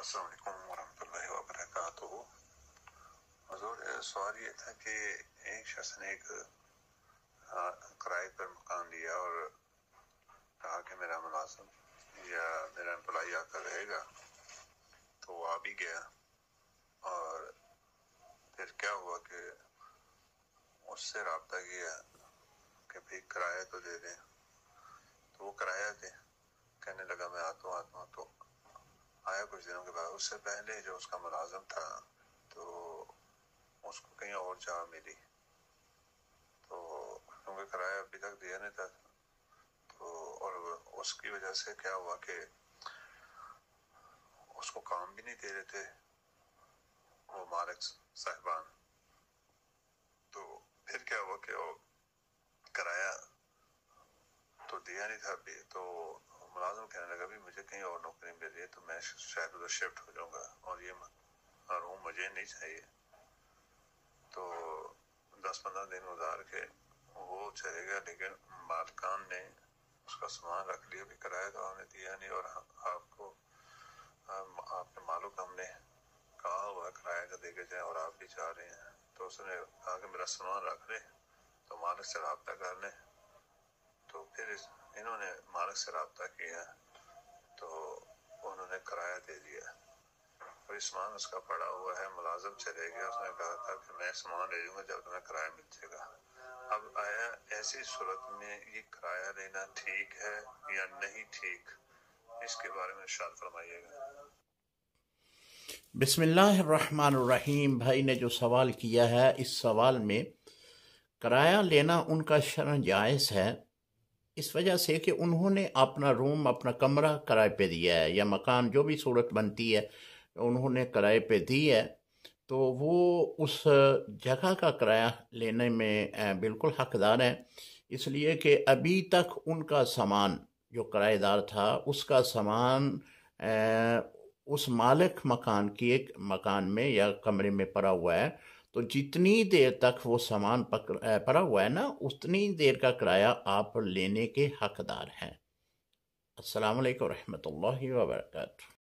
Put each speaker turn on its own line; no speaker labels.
السلام علیکم ورحمۃ اللہ وبرکاتہ۔ حضور سوال یہ تھا کہ ایک شخص نے ایک کرائے پر مکان لیا اور کہا کہ میرا ملازم یا میرا امپلائی آ کر رہے گا، تو وہ آ بھی گیا، اور پھر کیا ہوا کہ اس سے رابطہ کیا کہ بھئی کرایہ تو دے دیں، تو وہ کرایہ دے، کہنے لگا میں آتا ہوں تو آیا کچھ دنوں کے بعد۔ اس سے پہلے جو اس کا ملازم تھا تو اس کو کہیں اور جگہ ملی، تو کیونکہ کرایہ ابھی تک دیا نہیں تھا، تو اور اس کی وجہ سے کیا ہوا کہ اس کو کام بھی نہیں دے رہے تھے وہ مالک صاحبان۔ تو پھر کیا ہوا کہ وہ کرایہ تو دیا نہیں تھا ابھی، تو ملازم کہنے لگا بھی مجھے کہیں اور نوکری مل رہی ہے تو میں شاید ادھر شفٹ ہو جاؤں گا، اور یہ روم مجھے نہیں چاہیے۔ تو 10-15 دن گزار کے وہ چلے گیا، لیکن مالکان نے اس کا سامان رکھ لیا، بھی کرایہ تو ہم نے دیا نہیں، اور آپ کے مالک ہم نے کہا ہوا کرایہ کا دے کے جائیں اور آپ بھی چاہ رہے ہیں۔ تو اس نے کہا کہ میرا سامان رکھ لیں، تو مالک سے رابطہ کر لیں۔ تو پھر انہوں نے مالک سے رابطہ کیا تو انہوں نے کرایہ دے دیا، اور سامان اس کا پڑا ہوا ہے، ملازم چلے گیا، اس نے کہا تھا کہ میں سامان لے لوں گا جب تمہیں کرایہ مل جائے گا۔ اب آیا ایسی صورت میں یہ کرایہ لینا ٹھیک ہے یا نہیں ٹھیک، اس کے بارے میں ارشاد فرمائیے گا۔
بسم اللہ الرحمن الرحیم۔ بھائی نے جو سوال کیا ہے، اس سوال میں کرایہ لینا ان کا شرعاً جائز ہے، اس وجہ سے کہ انہوں نے اپنا روم، اپنا کمرہ کرائے پہ دیا ہے، یا مکان جو بھی صورت بنتی ہے انہوں نے کرائے پہ دی ہے، تو وہ اس جگہ کا کرایہ لینے میں بالکل حقدار ہیں، اس لیے کہ ابھی تک ان کا سامان جو کرایہ دار تھا اس کا سامان اس مالک مکان میں یا کمرے میں پڑا ہوا ہے، تو جتنی دیر تک وہ سامان پڑا ہوا ہے نا، اتنی دیر کا کرایہ آپ لینے کے حقدار ہیں۔ السلام علیکم ورحمۃ اللہ وبرکاتہ۔